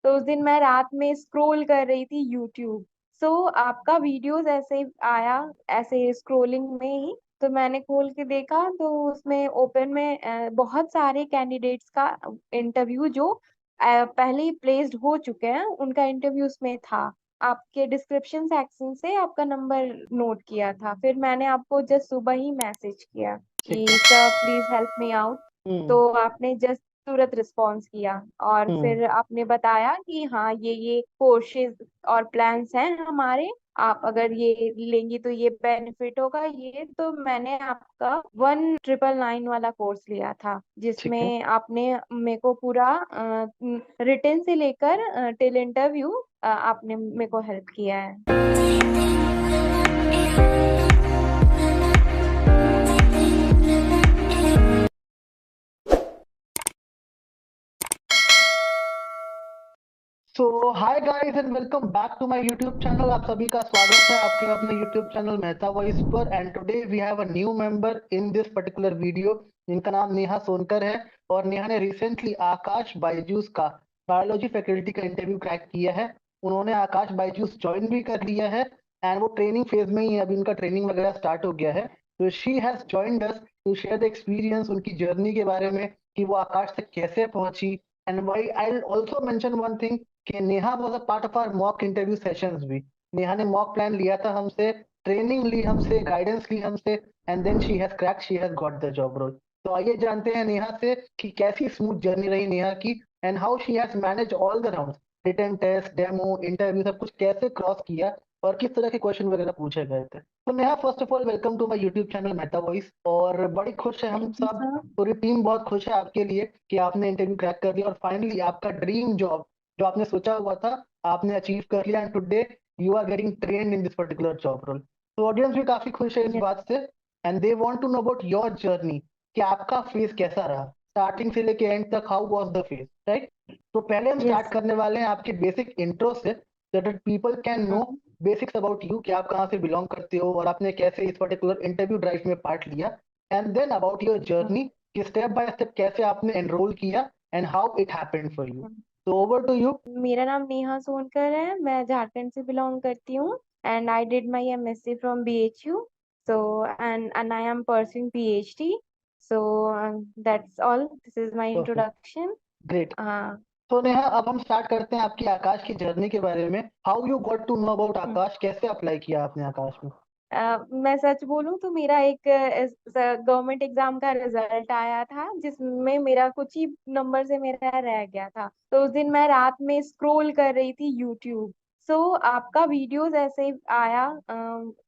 तो उस दिन मैं रात में स्क्रॉल कर रही थी यूट्यूब। सो आपका वीडियोस ऐसे आया, ऐसे स्क्रॉलिंग में ही। तो मैंने खोल के देखा तो उसमें ओपन में बहुत सारे कैंडिडेट्स का इंटरव्यू जो पहले ही प्लेस्ड हो चुके हैं उनका इंटरव्यू उसमें था। आपके डिस्क्रिप्शन सेक्शन से आपका नंबर नोट किया था, फिर मैंने आपको जस्ट सुबह ही मैसेज किया ठीक कि है। Sir please help me out. हम्म। तो आपने जस्ट तुरंत रिस्पॉन्स किया और हम्म। फिर आपने बताया कि हाँ ये कोर्सेज और प्लान्स हैं हमारे, आप अगर ये लेंगी तो ये बेनिफिट होगा। ये तो मैंने आपका 1999 वाला कोर्स लिया था ठीक है। जिसमें आपने मेरे को पूरा रिटर्न से लेकर टिल इंटरव्यू आपने मेरे को हेल्प किया है। So hi guys and welcome back to my YouTube channel. आप सभी का स्वागत है आपके अपने यूट्यूब चैनल मेहता वॉइस पर। And today we have a new member in this particular video जिनका नाम नेहा सोनकर है। और नेहा ने रिसेंटली आकाश बायजूस का बायोलॉजी फैकल्टी का इंटरव्यू क्रैक किया है। उन्होंने आकाश बायजूस ज्वाइन भी कर लिया है एंड वो ट्रेनिंग फेज में ही है, अभी उनका ट्रेनिंग वगैरह स्टार्ट हो गया है। तो she has joined us to share the experience उनकी जर्नी के बारे में कि वो आकाश तक कैसे पहुंची। And why I also mention one thing कि Neha was a part of our mock interview sessions भी। नेहा ने मॉक प्लान लिया था हमसे, ट्रेनिंग ली हमसे, गाइडेंस ली हमसे, and then she has got the job role. तो आइए जानते हैं नेहा से कि कैसी स्मूथ जर्नी रही नेहा की and how she has manage all the rounds, written test, demo, interview, सब कुछ कैसे क्रॉस किया और किस तरह के क्वेश्चन वगैरह पूछे गए थे। तो Neha first of all welcome to my YouTube channel Meta Voice. और बड़ी खुश है हम थैंक यू सब, सर। पूरी टीम बहुत खुश है आपके लिए कि आपने इंटरव्यू क्रैक कर लिया और फाइनली आपका ड्रीम जॉब जो आपने सोचा हुआ था आपने अचीव कर लिया। And today you are getting trained in this particular job role. तो ऑडियंस भी काफी खुश है इस बात से and they want to know about your journey कि आपका फेज कैसा रहा स्टार्टिंग से लेके एंड तक, how was the phase, right. तो पहले हम स्टार्ट यस। करने वाले हैं आपके बेसिक इंट्रो से, so that people can know basics about you कि आप कहाँ से बिलोंग करते हो और आपने कैसे इस पर्टिकुलर इंटरव्यू ड्राइव में पार्ट लिया। And then about your journey कि स्टेप बाय स्टेप कैसे आपने एनरोल किया and how it happened for you. तो ओवर टू यू। मेरा नाम नेहा सोनकर है, मैं झारखंड से बिलोंग करती हूँ। And I did my MSc from BHU. So and I am pursuing PhD. So that's all, this is my perfect. Introduction. Great. हाँ। तो नेहा अब हम स्टार्ट करते हैं आपकी आकाश की जर्नी के बारे में। How you got to know about Aakash, कैसे अप्लाई किया आपने आकाश में। मैं सच बोलूं तो मेरा एक गवर्नमेंट एग्जाम का रिजल्ट आया था जिसमें मेरा कुछ ही नंबर से मेरा रह गया था। तो उस दिन मैं रात में स्क्रॉल कर रही थी यूट्यूब। सो आपका वीडियोस ऐसे आया,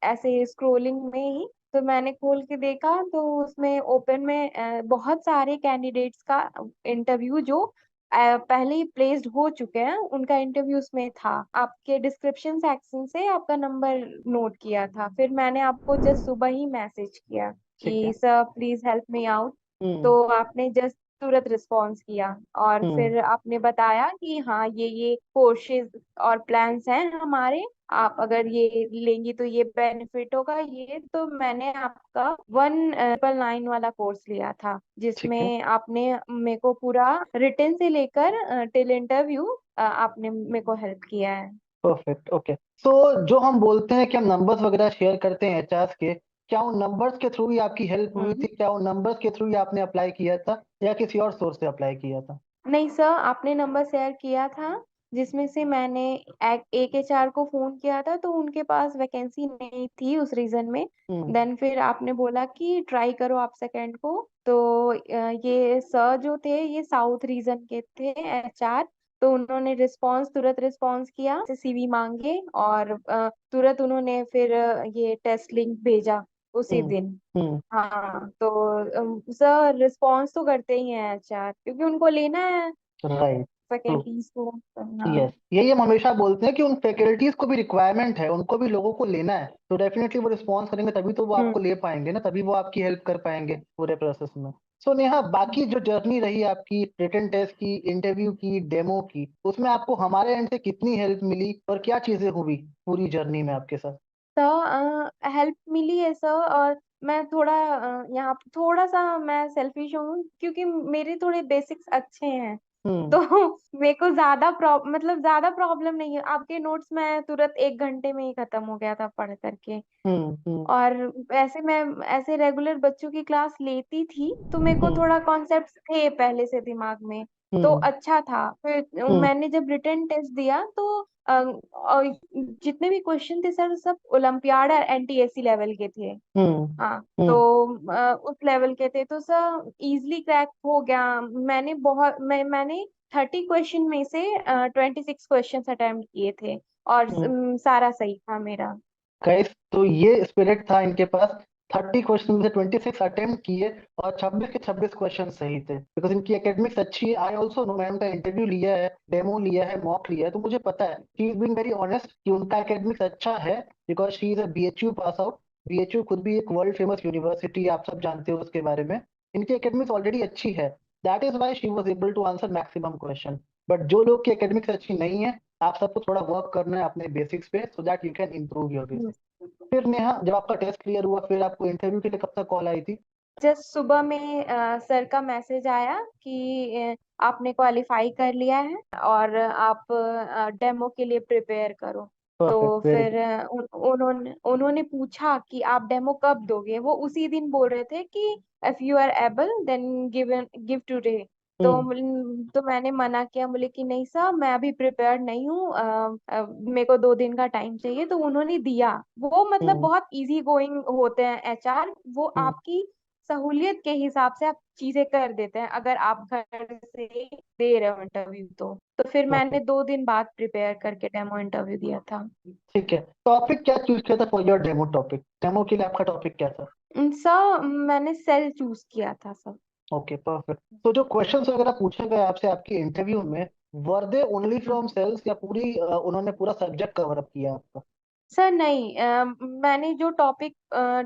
ऐसे स्क्रॉलिंग में ही। तो मैंने खोल के देखा तो उसमें ओपन में बहुत सारे कैंडिडेट्स का इंटरव्यू जो पहले ही प्लेस्ड हो चुके हैं उनका इंटरव्यू उसमें था। आपके डिस्क्रिप्शन सेक्शन से आपका नंबर नोट किया था, फिर मैंने आपको जस्ट सुबह ही मैसेज किया ठीक है। कि sir please help me out. हम्म। तो आपने जस्ट तुरंत रिस्पॉन्स किया और हम्म। फिर आपने बताया कि हाँ ये कोर्सेज और प्लान्स हैं हमारे, आप अगर ये लेंगी तो ये बेनिफिट होगा। ये तो मैंने आपका 1999 वाला कोर्स लिया था ठीक है। जिसमें आपने मेरे को पूरा रिटर्न से लेकर टिल इंटरव्यू आपने मेरे को हेल्प किया है। परफेक्ट। ओके। सो जो हम बोलते हैं कि हम नंबर्स वगैरह शेयर करते हैं एचआर के, क्या उन नंबर्स के थ्रू ही आपकी हेल्प हुई हम्म। थी, क्या उन नंबर्स के थ्रू ही आपने अप्लाई किया था या किसी और सोर्स से अप्लाई किया था। नहीं सर, आपने नंबर शेयर किया था जिसमें से मैंने एक एचआर को फोन किया था तो उनके पास वैकेंसी नहीं थी उस रीजन में। हम्म। देन फिर आपने बोला कि ट्राई करो आप सेकंड को। तो ये सर जो थे ये साउथ रीजन के थे एचआर। तो उन्होंने तुरंत रिस्पांस किया, सीवी मांगे और तुरंत उन्होंने फिर ये टेस्ट लिंक भेजा उसी हम्म। दिन। हम्म। हाँ तो सर रिस्पॉन्स तो करते ही हैं एचआर क्योंकि उनको लेना है राइट। ट्रू। फैकल्टीज को। यस, हाँ। यही हम हमेशा बोलते हैं कि उन फैकल्टीज को भी रिक्वायरमेंट है, उनको भी लोगों को लेना है, तो डेफिनेटली वो रिस्पॉन्स करेंगे तभी तो वो हम्म। आपको ले पाएंगे ना, तभी वो आपकी हेल्प कर पाएंगे पूरे प्रोसेस में। सो नेहा, बाकी जो जर्नी रही आपकी रिटन टेस्ट की, इंटरव्यू की, डेमो की, उसमें आपको हमारे एंड से कितनी हेल्प मिली और क्या चीजें हुई पूरी जर्नी में आपके साथ। सर हेल्प मिली है सर। और मैं थोड़ा यहाँ थोड़ा सा मैं सेल्फिश हूँ क्योंकि मेरे थोड़े बेसिक्स अच्छे हैं। हम्म। तो मेरे को मतलब ज्यादा प्रॉब्लम नहीं है, आपके नोट्स में तुरंत 1 घंटे में ही खत्म हो गया था पढ़ करके। हम्म। और ऐसे मैं ऐसे रेगुलर बच्चों की क्लास लेती थी, तो मेरे को हम्म। थोड़ा कॉन्सेप्ट्स थे पहले से दिमाग में, तो हम्म। अच्छा था। फिर हम्म। मैंने जब रिटन टेस्ट दिया तो जितने भी क्वेश्चन थे सर, सब ओलंपियाड और एनटीएससी लेवल के थे। हम्म। हाँ, तो हम्म। उस लेवल के थे, तो सर इजीली क्रैक हो गया। मैंने 30 क्वेश्चन में से 26 क्वेश्चन अटेम्प्ट किए थे, और हम्म। सारा सही था मेरा। गाइस, तो ये स्पिरिट था इनके पास। 30 क्वेश्चन में से 26 अटेम्प्ट किए और 26 के 26 क्वेश्चन सही थे, बिकॉज इनकी एकेडमिक्स अच्छी है। आई ऑल्सो नो, मैंने उनका इंटरव्यू लिया है, डेमो लिया है, मॉक लिया है, तो मुझे पता है she is being very honest कि उनका एकेडमिक्स अच्छा है, because she is a BHU pass out. BHU खुद भी एक वर्ल्ड फेमस यूनिवर्सिटी, आप सब जानते हो उसके बारे में। इनकी एकेडमिक्स ऑलरेडी अच्छी है, that is why she was able to answer maximum question. But जो लोग की एकेडमिक्स अच्छी नहीं है, आप सबको थोड़ा वर्क करना है अपने बेसिक्स पे, सो that you can improve your basics. फिर नेहा, जब आपका टेस्ट क्लियर हुआ, फिर आपको इंटरव्यू के लिए कब तक कॉल आई थी? जस्ट सुबह में सर का मैसेज आया कि आपने क्वालिफाई कर लिया है, और आप डेमो के लिए प्रिपेयर करो। तो परफेक्ट, वेरी फिर गुड। उन्होंने उन्होंने पूछा कि आप डेमो कब दोगे। वो उसी दिन बोल रहे थे कि if you are able then give today. हम्म। तो मैंने मना किया, बोले कि नहीं सर, मैं अभी प्रिपेयर्ड नहीं हूँ, मेरे को 2 दिन का टाइम चाहिए। तो उन्होंने दिया। वो मतलब हम्म। बहुत इजी गोइंग होते हैं एचआर, वो हम्म। आपकी सहूलियत के हिसाब से आप चीजें कर देते हैं, अगर आप घर से दे रहे हो इंटरव्यू तो फिर मैंने परफेक्ट। 2 दिन बाद प्रिपेयर करके डेमो इंटरव्यू दिया था। ठीक है, टॉपिक क्या चूज किया था for your demo topic? Demo के लिए आपका टॉपिक क्या था? सर मैंने सेल चूज किया था सर। Okay, perfect. तो जो क्वेश्चंस वगैरह पूछे गए आपसे आपकी इंटरव्यू में, वर दे ओनली फ्रॉम सेल्स, या पूरी उन्होंने पूरा सब्जेक्ट कवर अप किया आपका? सर नहीं, मैंने जो टॉपिक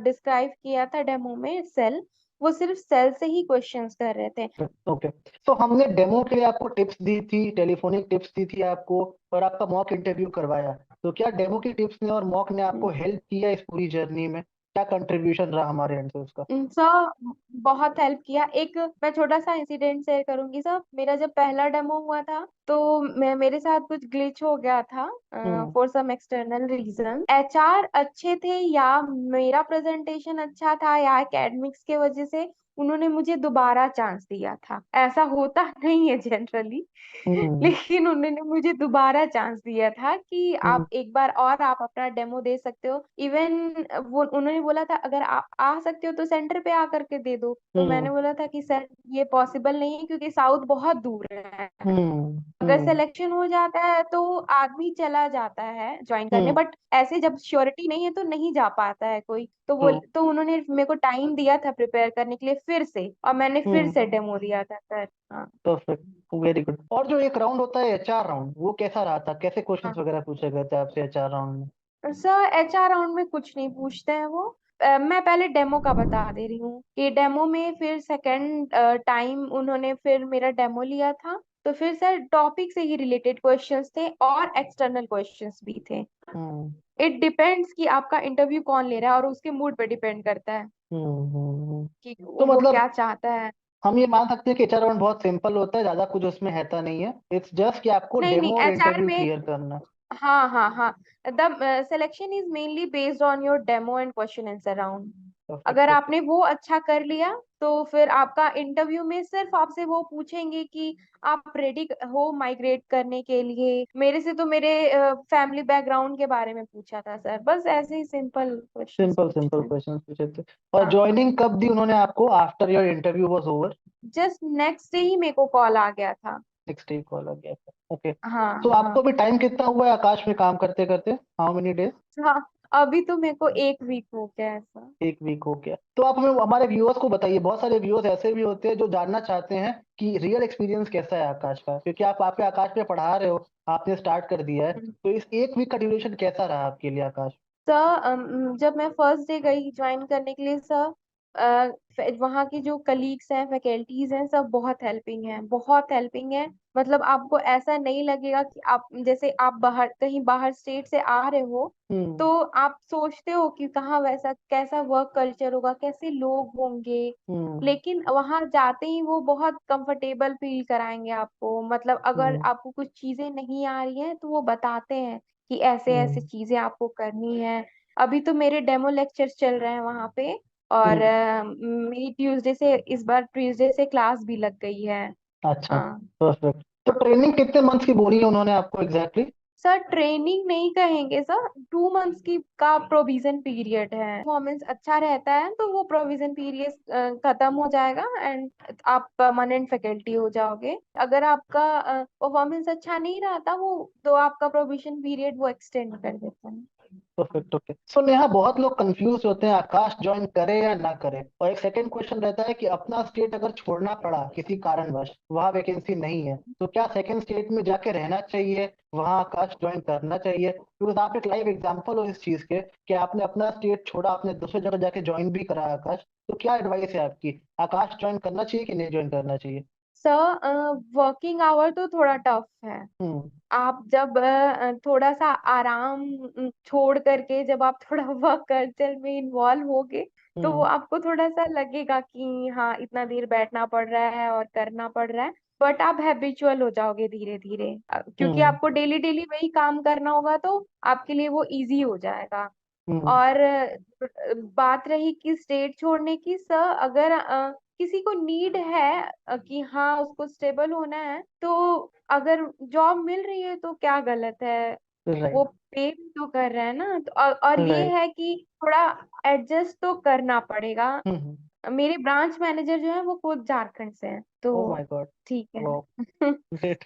डिस्क्राइब किया था डेमो में, सेल, वो सिर्फ सेल से ही क्वेश्चंस कर रहे थे। ओके। तो हमने डेमो के लिए आपको टिप्स दी थी, टेलीफोनिक टिप्स दी थी आपको, और आपका मॉक इंटरव्यू करवाया। तो क्या डेमो की टिप्स ने और मॉक ने आपको हेल्प किया इस पूरी जर्नी में? क्या कंट्रीब्यूशन रहा हमारे एंड से उसका? सर बहुत हेल्प किया। एक मैं छोटा सा इंसिडेंट शेयर करूंगी सर। मेरा जब पहला डेमो हुआ था, तो मेरे साथ कुछ ग्लिच हो गया था हम्म। For some external reason. HR अच्छे थे, या मेरा प्रेजेंटेशन अच्छा था, या एकेडमिक्स के वजह से उन्होंने मुझे दोबारा चांस दिया था। ऐसा होता नहीं है जनरली, हम्म। लेकिन उन्होंने मुझे दोबारा चांस दिया था कि हम्म। आप एक बार और आप अपना डेमो दे सकते हो। इवन वो उन्होंने बोला था अगर आप आ सकते हो तो सेंटर पे आकर के दे दो। तो हम्म। मैंने बोला था कि सर ये पॉसिबल नहीं है, क्योंकि साउथ बहुत दूर है। हम्म। अगर हम्म। सिलेक्शन हो जाता है तो आदमी चला जाता है ज्वाइन करने, हम्म। बट ऐसे जब श्योरिटी नहीं है तो नहीं जा पाता है कोई। ट्रू। तो उन्होंने मेरे को टाइम दिया था प्रिपेयर करने के लिए फिर से, और मैंने फिर हम्म। से डेमो दिया था सर। हाँ। Perfect, very good. और जो एक राउंड होता है एचआर राउंड, वो कैसा रहा था? कैसे क्वेश्चंस हाँ वगैरह पूछे गए थे आपसे एचआर राउंड में? सर, एचआर राउंड में कुछ नहीं पूछते हैं वो। मैं पहले डेमो का बता दे रही हूँ कि डेमो में फिर सेकंड टाइम उन्होंने फिर मेरा डेमो लिया था। तो फिर सर टॉपिक से ही रिलेटेड क्वेश्चंस थे, और एक्सटर्नल क्वेश्चंस भी थे। हम्म। इट डिपेंड्स कि आपका इंटरव्यू कौन ले रहा है, और उसके मूड पे डिपेंड करता है हम्म। कि तो वो मतलब क्या चाहता है। हम ये मान सकते हैं कि एचआर राउंड बहुत सिंपल होता है, ज्यादा कुछ उसमें रहता नहीं है, इट्स जस्ट कि आपको नहीं नहीं, डेमो और एचआर इंटरव्यू में, क्लियर करना है। हाँ हाँ हाँ, the selection is mainly based on your demo and question answer round. Perfect, अगर परफेक्ट। आपने वो अच्छा कर लिया, तो फिर आपका इंटरव्यू में सिर्फ आपसे वो पूछेंगे कि आप रेडी हो माइग्रेट करने के लिए। मेरे से तो मेरे फैमिली बैकग्राउंड के बारे में पूछा था सर, बस ऐसे ही सिंपल क्वेश्चंस सिंपल सिंपल पूछते हैं। क्वेश्चन पूछे थे। और हाँ, ज्वाइनिंग कब दी उन्होंने आपको, after your interview was over? Just next day ही मेरे को कॉल आ गया था। 6 कॉल आ गया था, ओके। हाँ तो हाँ आपको भी टाइम कितना हुआ है आकाश में काम करते करते, हाउ मेनी डेज? हाँ, अभी तो मेरे को 1 वीक हो गया ऐसा। 1 वीक हो गया। तो आप हमें, हमारे व्यूअर्स को बताइए, बहुत सारे व्यूअर्स ऐसे भी होते हैं जो जानना चाहते हैं कि रियल एक्सपीरियंस कैसा है आकाश का, क्योंकि आप आपके आकाश में पढ़ा रहे हो, आपने स्टार्ट कर दिया है। तो इस 1 वीक का ड्यूरेशन कैसा रहा आपके लिए आकाश? सर जब मैं फर्स्ट डे गई ज्वाइन करने के लिए सर, वहाँ की जो कलीग्स हैं, फैकल्टीज हैं, सब बहुत हेल्पिंग हैं, बहुत हेल्पिंग है। मतलब आपको ऐसा नहीं लगेगा कि आप जैसे आप बाहर कहीं बाहर स्टेट से आ रहे हो, हम्म। तो आप सोचते हो कि कहाँ वैसा कैसा वर्क कल्चर होगा, कैसे लोग होंगे। हम्म। लेकिन वहां जाते ही वो बहुत कंफर्टेबल फील कराएंगे आपको। मतलब अगर हम्म। आपको कुछ चीजें नहीं आ रही हैं तो वो बताते हैं कि ऐसे ऐसे हम्म। चीजें आपको करनी है। अभी तो मेरे डेमो लेक्चर्स चल रहे हैं वहां पे। और हम्म। मेरी ट्यूसडे से इस बार ट्यूसडे से क्लास भी लग गई है। अच्छा। हाँ परफेक्ट। तो ट्रेनिंग कितने मंथ्स की बोली है उन्होंने आपको एग्जैक्टली exactly? सर, ट्रेनिंग नहीं कहेंगे सर, 2 मंथ्स की का प्रोविजन पीरियड है। परफॉर्मेंस अच्छा रहता है तो वो प्रोविजन पीरियड खत्म हो जाएगा एंड आप परमानेंट फैकल्टी हो जाओगे। अगर आपका परफॉर्मेंस अच्छा नहीं रहा था वो, तो आपका प्रोविजन पीरियड वो एक्सटेंड कर देता है। परफेक्ट। ओके, सो नेहा, बहुत लोग कंफ्यूज होते हैं आकाश ज्वाइन करे या ना करे, और एक सेकंड क्वेश्चन रहता है कि अपना स्टेट अगर छोड़ना पड़ा किसी कारणवश, वहां वैकेंसी नहीं है, तो क्या सेकंड स्टेट में जाके रहना चाहिए, वहां आकाश ज्वाइन करना चाहिए? बिकॉज आप एक लाइव एग्जांपल हो इस चीज के कि आपने अपना स्टेट छोड़ा, आपने दूसरी जगह जाके ज्वाइन भी करा आकाश। तो क्या एडवाइस है आपकी, आकाश ज्वाइन करना चाहिए कि नहीं ज्वाइन करना चाहिए? सर, वर्किंग आवर तो थोड़ा टफ है। हम्म। आप जब थोड़ा सा आराम छोड़ करके जब आप थोड़ा वर्क कल्चर में इन्वॉल्व होगे, तो वो हम्म। आपको थोड़ा सा लगेगा कि हाँ इतना देर बैठना पड़ रहा है और करना पड़ रहा है। बट आप हैबिचुअल हो जाओगे धीरे धीरे, क्योंकि हम्म। आपको डेली डेली वही काम करना होगा तो आपके लिए वो इजी हो जाएगा। हम्म। और बात रही कि स्टेट छोड़ने की, सर अगर किसी को नीड है कि हाँ उसको स्टेबल होना है, तो अगर जॉब मिल रही है तो क्या गलत है। वो राइट। पे भी तो कर रहा है ना, तो और ये राइट। है कि थोड़ा एडजस्ट तो करना पड़ेगा। हम्म। मेरे ब्रांच मैनेजर जो है वो खुद झारखंड से हैं, ओ तो माय गॉड। ठीक है। ग्रेट।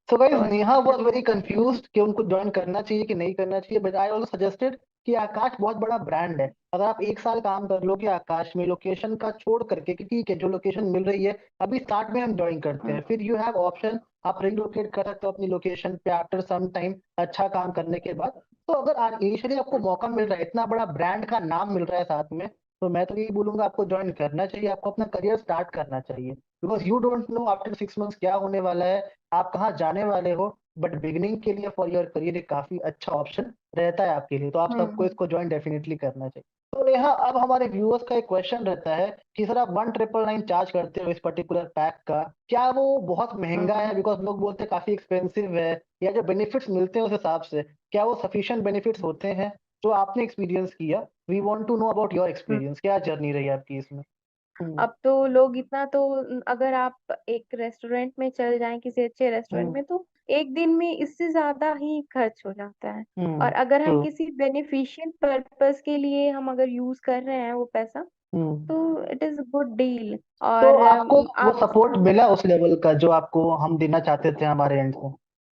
सो गाइस, तो नेहा वाज वेरी कंफ्यूज्ड कि उनको ज्वाइन करना चाहिए कि नहीं करना चाहिए, बट आई आल्सो सजेस्टेड कि आकाश बहुत बड़ा ब्रांड है। अगर आप एक साल काम कर लोगे आकाश में, लोकेशन का छोड़ करके कि ठीक है जो लोकेशन मिल रही है अभी स्टार्ट में हम ज्वाइन करते हैं, फिर यू हैव ऑप्शन, आप रिलोकेट कर सकते हो अपनी लोकेशन पे आफ्टर सम टाइम, अच्छा काम करने के बाद। तो अगर इनिशियली आपको मौका मिल रहा है, इतना बड़ा ब्रांड का नाम मिल रहा है साथ में, तो मैं तो यही बोलूंगा आपको ज्वाइन करना चाहिए, आपको अपना करियर स्टार्ट करना चाहिए। Because you don't know after 6 months क्या होने वाला है, आप कहाँ जाने वाले हो। बट बिगिनिंग के लिए फॉर योर करियर एक काफी अच्छा ऑप्शन रहता है आपके लिए, तो आप सबको हम्म इसको ज्वाइन डेफिनेटली करना चाहिए। तो नेहा, अब हमारे व्यूअर्स का एक क्वेश्चन रहता है कि सर आप 1999 चार्ज करते हो इस पर्टिकुलर पैक का, क्या वो बहुत महंगा हम्म है? बिकॉज लोग बोलते हैं काफी एक्सपेंसिव है, या जो बेनिफिट्स मिलते हैं उस हिसाब से क्या वो सफिशिएंट बेनिफिट्स होते हैं जो आपने एक्सपीरियंस किया? We want to know about your hmm. Experience, क्या जर्नी रही आपकी इसमें? हम्म। अब तो लोग इतना तो, अगर आप एक रेस्टोरेंट में चल जाएं, किसी अच्छे रेस्टोरेंट हम्म। में, तो एक दिन में इससे ज्यादा ही खर्च हो जाता है। हम्म। और अगर हम ट्रू। किसी बेनिफिशियल पर्पस के लिए हम अगर यूज कर रहे हैं वो पैसा, हम्म। तो इट इज गुड डील। तो और आपको वो आप, सपोर्ट मिला उस लेवल का जो आपको हम देना चाहते थे हमारे एंड से?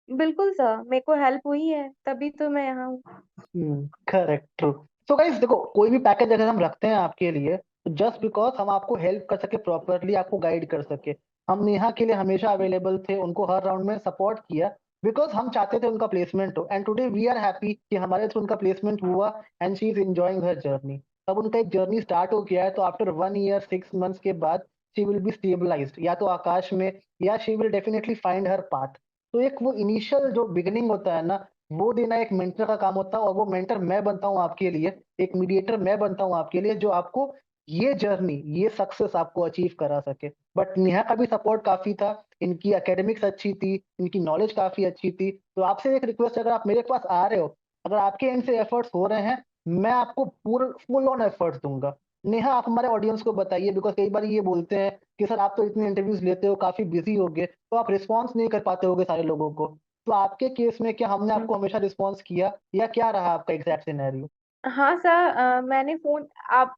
बिल्कुल सर, मेरे को हेल्प हुई है तभी तो मैं यहाँ हूँ। करेक्ट। ट्रू। सो गाइस देखो, कोई भी पैकेज अगर हम रखते हैं आपके लिए, तो जस्ट बिकॉज हम आपको हेल्प कर सके, प्रॉपरली आपको गाइड कर सके, हम नेहा के लिए हमेशा अवेलेबल थे, उनको हर राउंड में सपोर्ट किया, बिकॉज हम चाहते थे उनका प्लेसमेंट हो, and today we are happy कि हमारे थ्रू उनका प्लेसमेंट हुआ, एंड शी इज एंजॉयिंग हर जर्नी। अब उनका एक जर्नी स्टार्ट हो गया है, तो आफ्टर 1 ईयर 6 मंथ्स के बाद शी विल बी स्टेबलाइज्ड, या तो आकाश में, या she will definitely find her path. तो एक वो इनिशियल जो बिगिनिंग होता है ना, वो देना एक मेंटर का काम होता है, और वो मेंटर मैं बनता हूँ आपके लिए, एक मीडिएटर मैं बनता हूँ आपके लिए, जो आपको ये जर्नी, ये सक्सेस आपको अचीव करा सके। बट नेहा का भी सपोर्ट काफी था, इनकी एकेडमिक्स अच्छी थी, इनकी नॉलेज काफी अच्छी थी। तो आपसे एक रिक्वेस्ट, अगर आप मेरे पास आ रहे हो, अगर आपके एंड से एफर्ट्स हो रहे हैं, मैं आपको पूरा फुल ऑन एफर्ट्स दूंगा। नेहा, आप हमारे ऑडियंस को बताइए, बिकॉज कई बार ये बोलते हैं कि सर आप तो इतने इंटरव्यूज लेते हो, काफी बिजी हो गए, तो आप रिस्पॉन्स नहीं कर पाते होगे सारे लोगों को। तो आपके केस में क्या हमने आपको हमेशा रिस्पॉन्स किया, या क्या रहा आपका एग्जैक्ट सिनेरियो? हाँ सर, मैंने फोन,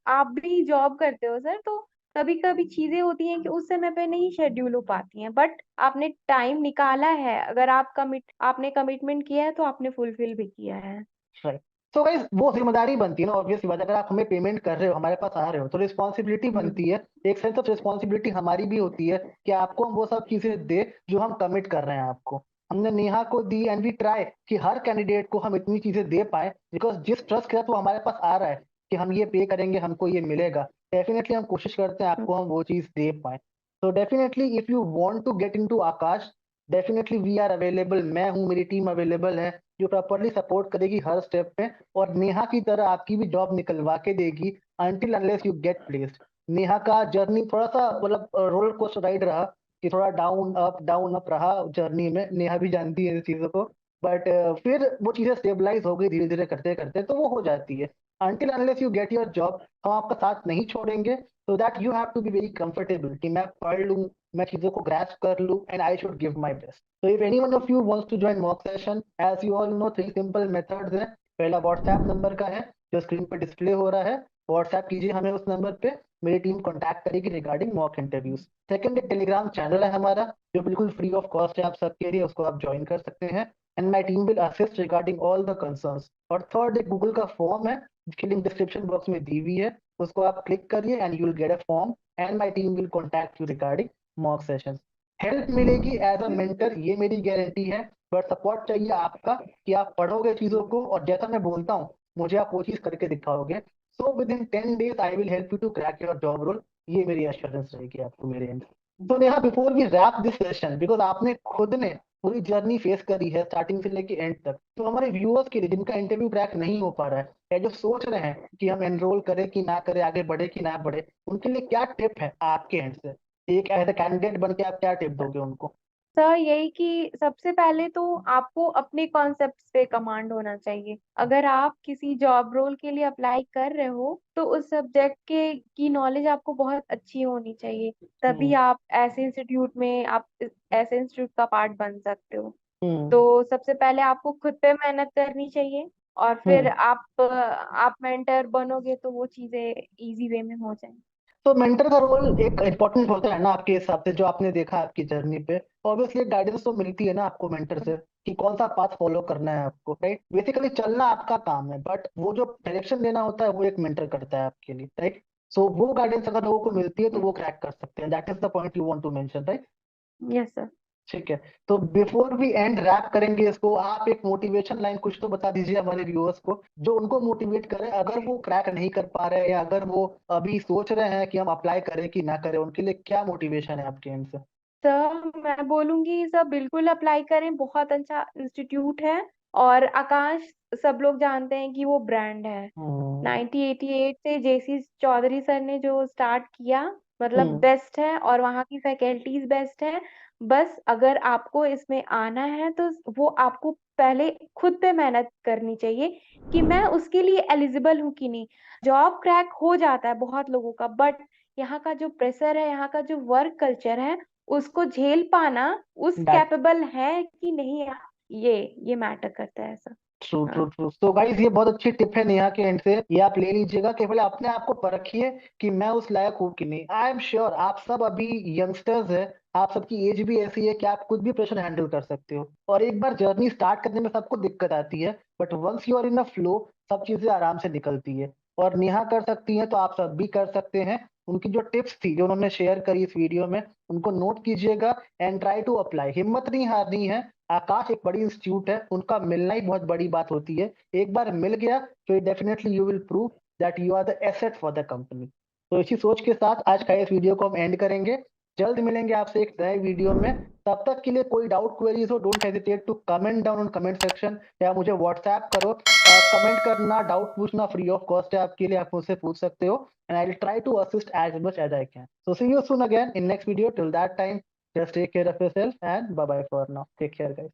आप भी जॉब करते हो सर, तो कभी कभी चीजें होती हैं कि उस समय पे नहीं शेड्यूल हो पाती हैं, बट आपने टाइम निकाला है। अगर आपने कमिटमेंट किया है तो आपने फुलफिल भी किया है। राइट। तो गाइस, वो जिम्मेदारी बनती है ना, ऑब्वियस बात, अगर आप हमें पेमेंट कर रहे हो, हमारे पास आ रहे हो, तो रिस्पॉन्सिबिलिटी हम्म बनती है, एक सेंस ऑफ रिस्पॉन्सिबिलिटी हमारी भी होती है कि आपको हम वो सब चीजें दे जो हम कमिट कर रहे हैं आपको। हमने नेहा को दी, एंड वी ट्राई कि हर कैंडिडेट को हम इतनी चीजें दे पाए, बिकॉज जिस ट्रस्ट के साथ वो हमारे पास आ रहा है कि हम ये पे करेंगे हमको ये मिलेगा, डेफिनेटली हम कोशिश करते हैं आपको हम वो चीज दे पाए। तो definitely if you want to get into Aakash, definitely we are available, मैं हूँ, मेरी टीम अवेलेबल है जो प्रॉपरली सपोर्ट करेगी हर स्टेप पे, और नेहा की तरह आपकी भी जॉब निकलवा के देगी until unless you get placed. Neha का जर्नी थोड़ा सा मतलब रोलर कोस्टर राइड रहा, कि थोड़ा डाउन अप रहा जर्नी में, नेहा भी जानती है इस चीजों को। बट फिर वो चीजें स्टेबलाइज हो गई धीरे धीरे करते करते, तो वो हो जाती है। Until unless you get your job, हम आपका साथ नहीं छोड़ेंगे। So that you have to be very comfortable कि मैं पढ़ लूँ, मैं चीजों को ग्रैस्प कर लूँ, and I should give my best. तो if any one of you wants to join mock session, as you all know 3 simple methods हैं। पहला व्हाट्सएप नंबर का है जो स्क्रीन पे डिस्प्ले हो रहा है, व्हाट्सएप कीजिए हमें उस नंबर पे, मेरी टीम कॉन्टैक्ट करेगी रिगार्डिंग मॉक इंटरव्यूज। सेकंड, एक टेलीग्राम चैनल है हमारा जो बिल्कुल फ्री ऑफ कॉस्ट है आप सबके लिए, उसको आप ज्वाइन कर सकते हैं, and my team will assist regarding all the concerns. और थर्ड, एक गूगल का फॉर्म है जिसकी लिंक डिस्क्रिप्शन बॉक्स में दी हुई है, उसको आप क्लिक करिए and you will get a form, and my team will contact you regarding mock sessions. Help मिलेगी एज अ मेंटर, ये मेरी गारंटी है, बट सपोर्ट चाहिए आपका कि आप पढ़ोगे चीजों को और जैसा मैं बोलता हूँ मुझे आप वो चीज करके दिखाओगे। So within 10 days I will help you to crack your job role, ये मेरी एश्योरेंस रहेगी आपको मेरे एंड। तो Neha, before we wrap this session, because आपने खुद ने पूरी जर्नी फेस करी है स्टार्टिंग से लेके एंड तक, तो हमारे व्यूअर्स के लिए जिनका इंटरव्यू क्रैक नहीं हो पा रहा है या जो सोच रहे हैं कि हम एनरोल करें कि ना करें, आगे बढ़े कि ना बढ़े, उनके लिए क्या टिप है आपके एंड से? एक एज ए कैंडिडेट बन के आप क्या टिप दोगे उनको? सर यही कि सबसे पहले तो आपको अपने कॉन्सेप्ट्स पे कमांड होना चाहिए। अगर आप किसी जॉब रोल के लिए अप्लाई कर रहे हो तो उस सब्जेक्ट के की नॉलेज आपको बहुत अच्छी होनी चाहिए, तभी हम्म। आप ऐसे इंस्टीट्यूट का पार्ट बन सकते हो। हम्म। तो सबसे पहले आपको खुद पे मेहनत करनी चाहिए, और फिर हम्म। आप मेंटर बनोगे तो वो चीजें इजी वे में हो जाएंगी। तो मेंटर का रोल एक इम्पोर्टेंट होता है ना आपके हिसाब से, जो आपने देखा आपकी जर्नी पे? ऑब्वियसली गाइडेंस तो मिलती है ना आपको मेंटर से कि कौन सा पाथ फॉलो करना है आपको, राइट? बेसिकली चलना आपका काम है, बट वो जो डायरेक्शन देना होता है वो एक मेंटर करता है आपके लिए, राइट? सो वो गाइडेंस अगर लोगों को मिलती है तो वो क्रैक कर सकते हैं, that is the point you want to mention, right? Yes sir. ठीक है। तो बिफोर वी एंड रैप करेंगे इसको, आप एक मोटिवेशन लाइन कुछ तो बता दीजिए हमारे व्यूअर्स को, जो उनको मोटिवेट करे अगर वो क्रैक नहीं कर पा रहे हैं या अगर वो अभी सोच रहे हैं कि हम अप्लाई करें कि ना करें, उनके लिए क्या मोटिवेशन है आपके एंड से? सर मैं बोलूंगी सब बिल्कुल अप्लाई करें, बहुत अच्छा इंस्टीट्यूट है। और आकाश, सब लोग जानते हैं कि वो ब्रांड है। हम्म। 1988 से जेसी चौधरी सर ने जो स्टार्ट किया, मतलब हम्म। बेस्ट है, और वहाँ की फैकल्टीज बेस्ट है। बस अगर आपको इसमें आना है तो वो आपको पहले खुद पे मेहनत करनी चाहिए कि मैं उसके लिए एलिजिबल हूँ कि नहीं। जॉब क्रैक हो जाता है बहुत लोगों का, बट यहाँ का जो प्रेशर है, यहाँ का जो वर्क कल्चर है, उसको झेल पाना, उस कैपेबल है कि नहीं, ये मैटर करता है सर। ट्रू ट्रू हाँ। ट्रू। तो गाइस, ये बहुत अच्छी टिप है नेहा के एंड से, ये आप ले लीजिएगा कि पहले अपने आप को परखिए कि मैं उस लायक हूँ कि नहीं। आई एम श्योर आप सब अभी यंगस्टर्स है, आप सबकी एज भी ऐसी है कि आप कुछ भी प्रेशर हैंडल कर सकते हो, और एक बार जर्नी स्टार्ट करने में सबको दिक्कत आती है, but once you are in a flow सब चीजें आराम से निकलती है। और नेहा कर सकती है तो आप सब भी कर सकते हैं। उनकी जो टिप्स थी जो उन्होंने शेयर करी इस वीडियो में, उनको नोट कीजिएगा एंड ट्राई टू अप्लाई, हिम्मत नहीं हारनी है। आकाश एक बड़ी इंस्टीट्यूट है, उनका मिलना ही बहुत बड़ी बात होती है, एक बार मिल गया तो definitely you will prove that you are the asset for the company. तो इसी सोच के साथ आज का इस वीडियो को हम एंड करेंगे। जल्द मिलेंगे आपसे एक नए वीडियो में। तब तक के लिए कोई डाउट क्वेरीज हो, don't hesitate to comment down on comment section, या मुझे व्हाट्सएप करो। कमेंट करना, डाउट पूछना फ्री ऑफ कॉस्ट है आपके लिए, आप मुझसे पूछ सकते हो, and I will try to assist as much as I can. So see you soon again in next video, till that time just take care of yourself and bye bye for now. Take care, guys.